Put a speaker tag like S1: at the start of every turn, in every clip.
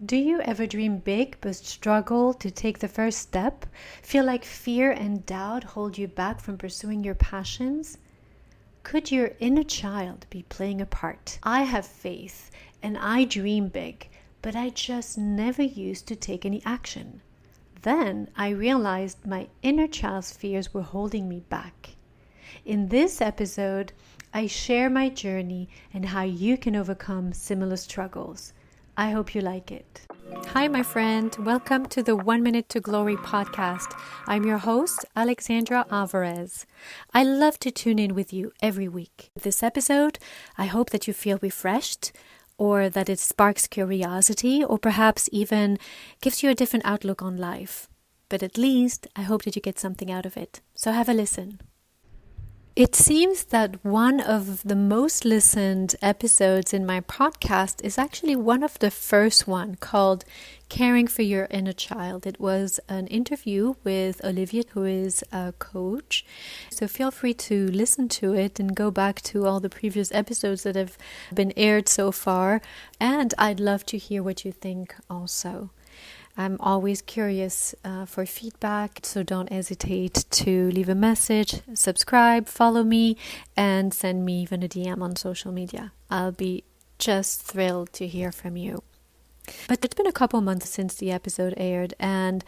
S1: Do you ever dream big but struggle to take the first step? Feel like fear and doubt hold you back from pursuing your passions? Could your inner child be playing a part? I have faith and I dream big, but I just never used to take any action. Then I realized my inner child's fears were holding me back. In this episode, I share my journey and how you can overcome similar struggles. I hope you like it. Hi, my friend. Welcome to the 1 Minute to Glory podcast. I'm your host, Alexandra Alvarez. I love to tune in with you every week. This episode, I hope that you feel refreshed, or that it sparks curiosity, or perhaps even gives you a different outlook on life. But at least, I hope that you get something out of it. So have a listen. It seems that one of the most listened episodes in my podcast is actually one of the first one, called Caring for Your Inner Child. It was an interview with Olivia, who is a coach. So feel free to listen to it and go back to all the previous episodes that have been aired so far. And I'd love to hear what you think also. I'm always curious for feedback, so don't hesitate to leave a message, subscribe, follow me, and send me even a DM on social media. I'll be just thrilled to hear from you. But it's been a couple months since the episode aired, and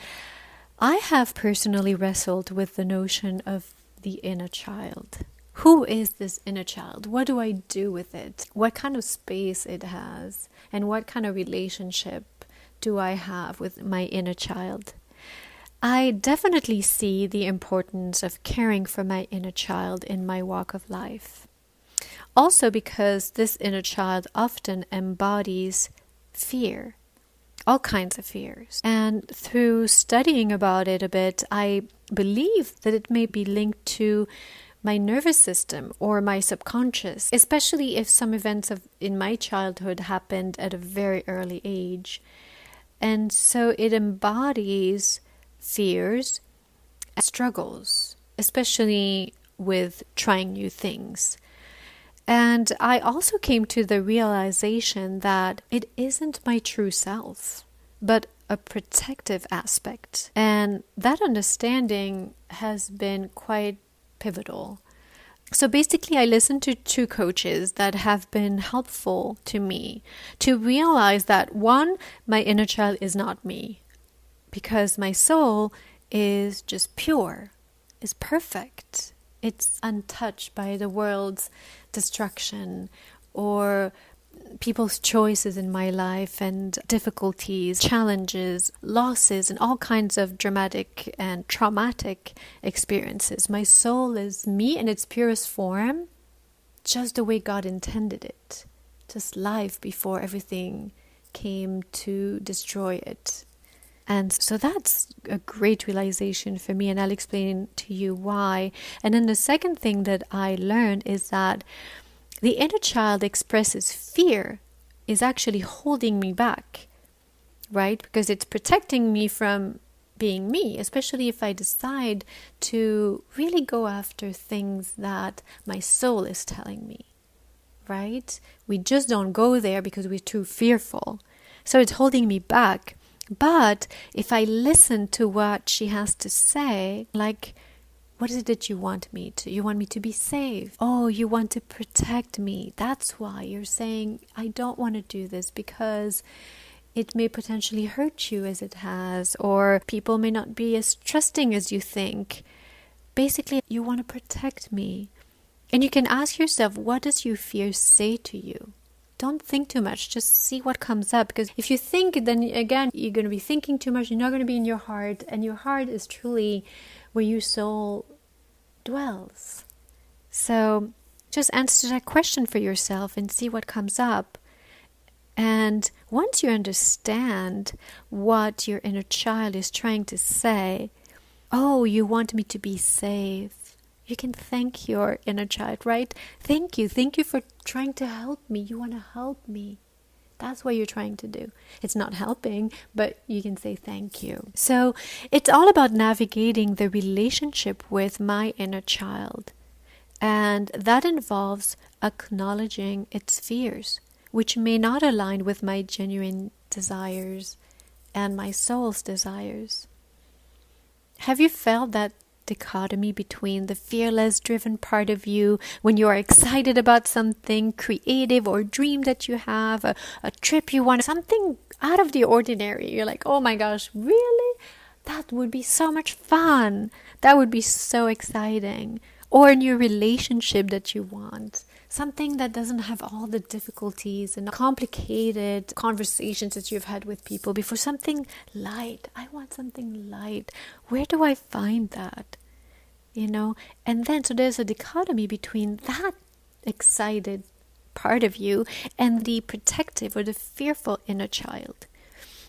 S1: I have personally wrestled with the notion of the inner child. Who is this inner child? What do I do with it? What kind of space it has? And what kind of relationship do I have with my inner child? I definitely see the importance of caring for my inner child in my walk of life. Also because this inner child often embodies fear, all kinds of fears. And through studying about it a bit, I believe that it may be linked to my nervous system or my subconscious, especially if some events in my childhood happened at a very early age. And so it embodies fears and struggles, especially with trying new things. And I also came to the realization that it isn't my true self, but a protective aspect. And that understanding has been quite pivotal. So basically, I listened to two coaches that have been helpful to me to realize that, one, my inner child is not me, because my soul is just pure, is perfect. It's untouched by the world's destruction or people's choices in my life and difficulties, challenges, losses, and all kinds of dramatic and traumatic experiences. My soul is me in its purest form, just the way God intended it, just life before everything came to destroy it. And so that's a great realization for me, and I'll explain to you why. And then the second thing that I learned is that the inner child expresses fear is actually holding me back, right? Because it's protecting me from being me, especially if I decide to really go after things that my soul is telling me, right? We just don't go there because we're too fearful. So it's holding me back. But if I listen to what she has to say, like, what is it that you want me to? You want me to be safe. Oh, you want to protect me. That's why you're saying, I don't want to do this because it may potentially hurt you as it has, or people may not be as trusting as you think. Basically, you want to protect me. And you can ask yourself, what does your fear say to you? Don't think too much. Just see what comes up. Because if you think, then again, you're going to be thinking too much. You're not going to be in your heart. And your heart is truly where your soul dwells. So just answer that question for yourself and see what comes up. And once you understand what your inner child is trying to say, oh, you want me to be safe. You can thank your inner child, right? Thank you. Thank you for trying to help me. You want to help me. That's what you're trying to do. It's not helping, but you can say thank you. So it's all about navigating the relationship with my inner child. And that involves acknowledging its fears, which may not align with my genuine desires and my soul's desires? Have you felt that dichotomy between the fearless, driven part of you when you are excited about something creative or dream that you have, a trip you want, something out of the ordinary? You're like, oh my gosh, really? That would be so much fun. That would be so exciting. Or a new relationship that you want. Something that doesn't have all the difficulties and complicated conversations that you've had with people before. Something light. I want something light. Where do I find that? And then so there's a dichotomy between that excited part of you and the protective or the fearful inner child.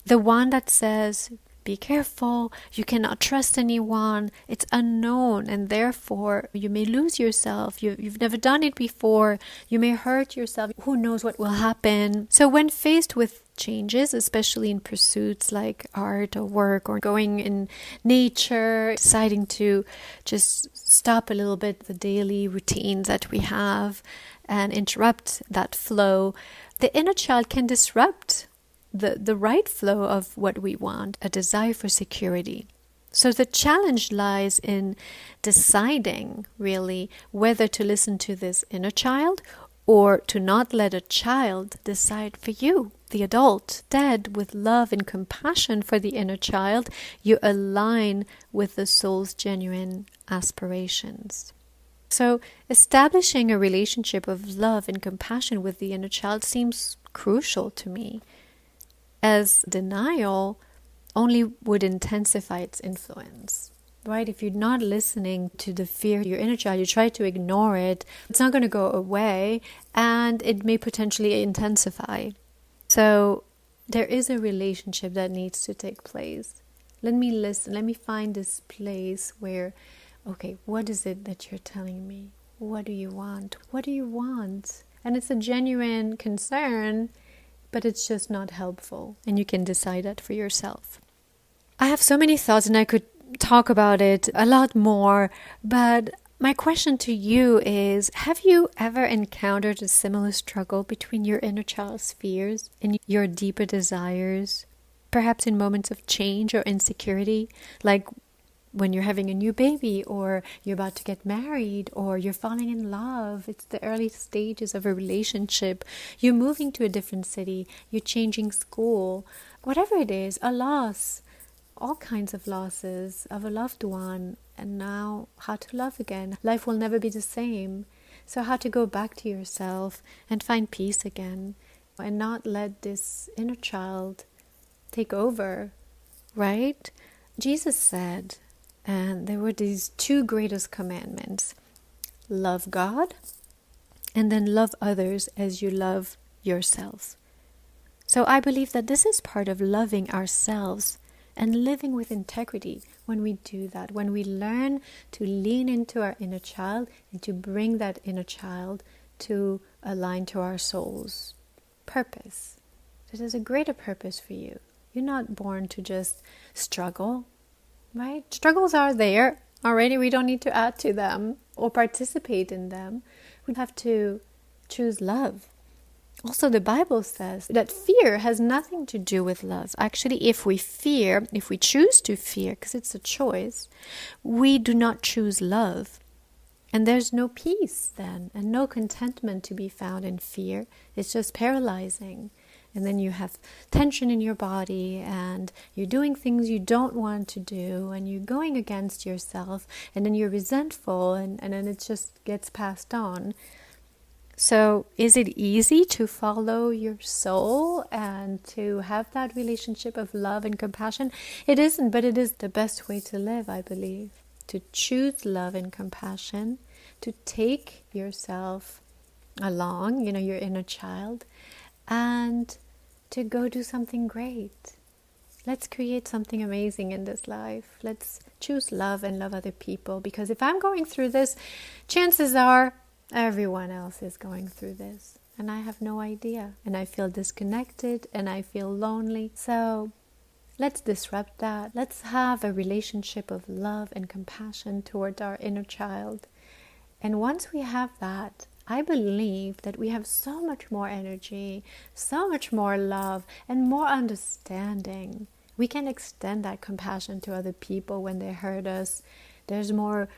S1: The one that says, be careful, you cannot trust anyone, it's unknown, and therefore you may lose yourself, you've never done it before, you may hurt yourself, who knows what will happen. So when faced with changes, especially in pursuits like art or work or going in nature, deciding to just stop a little bit the daily routines that we have and interrupt that flow, the inner child can disrupt the right flow of what we want, a desire for security. So the challenge lies in deciding really whether to listen to this inner child or to not let a child decide for you, the adult. Instead, with love and compassion for the inner child, you align with the soul's genuine aspirations. So establishing a relationship of love and compassion with the inner child seems crucial to me, as denial only would intensify its influence, right? If you're not listening to the fear of your inner child, you try to ignore it, it's not going to go away, and it may potentially intensify. So there is a relationship that needs to take place. Let me listen, let me find this place where, okay, what is it that you're telling me? What do you want? What do you want? And it's a genuine concern, but it's just not helpful, and you can decide that for yourself. I have so many thoughts, and I could talk about it a lot more, but my question to you is, have you ever encountered a similar struggle between your inner child's fears and your deeper desires, perhaps in moments of change or insecurity, like when you're having a new baby, or you're about to get married, or you're falling in love? It's the early stages of a relationship. You're moving to a different city. You're changing school. Whatever it is, a loss, all kinds of losses of a loved one. And now how to love again. Life will never be the same. So how to go back to yourself and find peace again, and not let this inner child take over, right? Jesus said, and there were these two greatest commandments: love God, and then love others as you love yourself. So I believe that this is part of loving ourselves and living with integrity when we do that, when we learn to lean into our inner child and to bring that inner child to align to our soul's purpose. That is a greater purpose for you. You're not born to just struggle. Right? Struggles are there already. We don't need to add to them or participate in them. We have to choose love. Also, the Bible says that fear has nothing to do with love. Actually, if we choose to fear, because it's a choice, we do not choose love. And there's no peace then, and no contentment to be found in fear. It's just paralyzing. And then you have tension in your body, and you're doing things you don't want to do, and you're going against yourself, and then you're resentful, and then it just gets passed on. So is it easy to follow your soul and to have that relationship of love and compassion? It isn't, but it is the best way to live, I believe. To choose love and compassion, to take yourself along, your inner child, and to go do something great. Let's create something amazing in this life. Let's choose love and love other people, because if I'm going through this, chances are everyone else is going through this, and I have no idea, and I feel disconnected, and I feel lonely. So let's disrupt that. Let's have a relationship of love and compassion toward our inner child. And once we have that, I believe that we have so much more energy, so much more love, and more understanding. We can extend that compassion to other people when they hurt us. There's more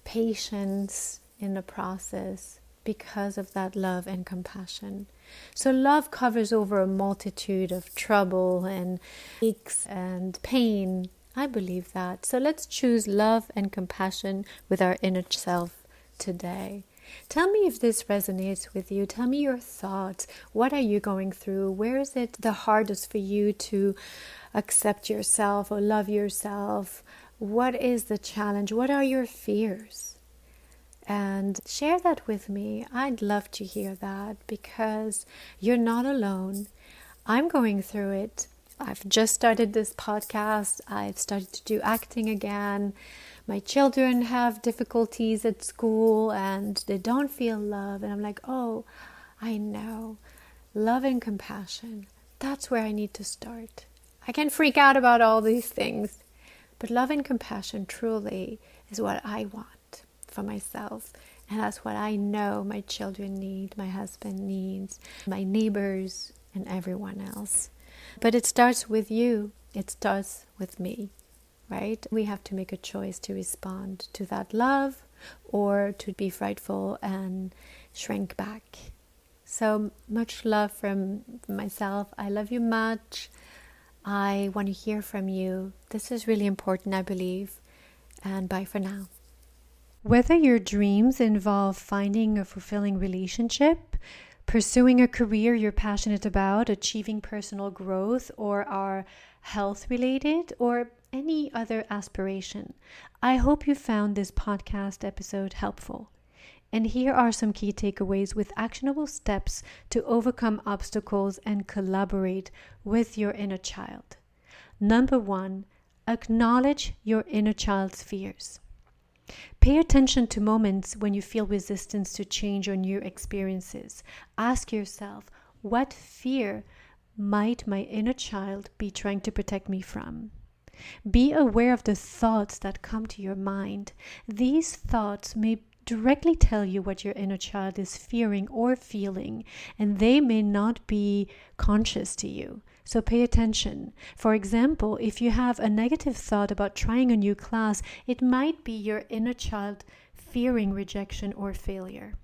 S1: patience in the process because of that love and compassion. So love covers over a multitude of trouble and aches and pain. I believe that. So let's choose love and compassion with our inner self today. Tell me if this resonates with you. Tell me your thoughts. What are you going through? Where is it the hardest for you to accept yourself or love yourself? What is the challenge? What are your fears? And share that with me. I'd love to hear that because you're not alone. I'm going through it. I've just started this podcast. I've started to do acting again. My children have difficulties at school and they don't feel love. And I'm like, oh, I know. Love and compassion. That's where I need to start. I can freak out about all these things. But love and compassion truly is what I want for myself. And that's what I know my children need, my husband needs, my neighbors, and everyone else. But it starts with you. It starts with me, right? We have to make a choice to respond to that love or to be frightful and shrink back. So much love from myself. I love you much. I want to hear from you. This is really important, I believe. And bye for now. Whether your dreams involve finding a fulfilling relationship, pursuing a career you're passionate about, achieving personal growth, or are health related, or any other aspiration, I hope you found this podcast episode helpful. And here are some key takeaways with actionable steps to overcome obstacles and collaborate with your inner child. Number 1, acknowledge your inner child's fears. Pay attention to moments when you feel resistance to change or new experiences. Ask yourself, what fear might my inner child be trying to protect me from? Be aware of the thoughts that come to your mind. These thoughts may directly tell you what your inner child is fearing or feeling, and they may not be conscious to you. So pay attention. For example, if you have a negative thought about trying a new class, it might be your inner child fearing rejection or failure.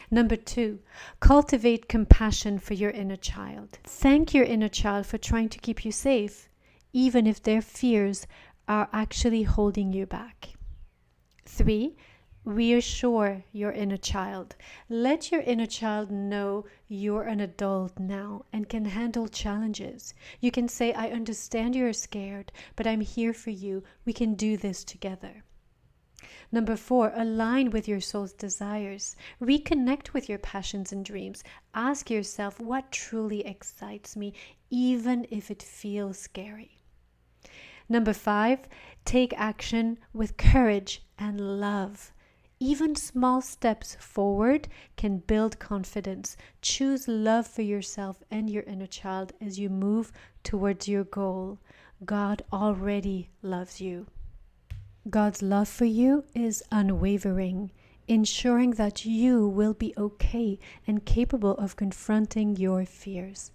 S1: Number 2, cultivate compassion for your inner child. Thank your inner child for trying to keep you safe, even if their fears are actually holding you back. 3, reassure your inner child. Let your inner child know you're an adult now and can handle challenges. You can say, I understand you're scared, but I'm here for you. We can do this together. Number 4, align with your soul's desires. Reconnect with your passions and dreams. Ask yourself, what truly excites me, even if it feels scary. Number 5, take action with courage and love. Even small steps forward can build confidence. Choose love for yourself and your inner child as you move towards your goal. God already loves you. God's love for you is unwavering, ensuring that you will be okay and capable of confronting your fears.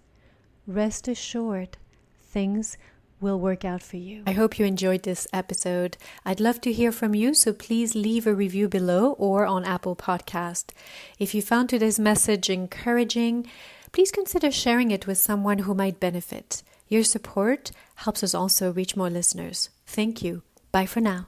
S1: Rest assured, things will work out for you. I hope you enjoyed this episode. I'd love to hear from you, so please leave a review below or on Apple Podcast. If you found today's message encouraging, please consider sharing it with someone who might benefit. Your support helps us also reach more listeners. Thank you. Bye for now.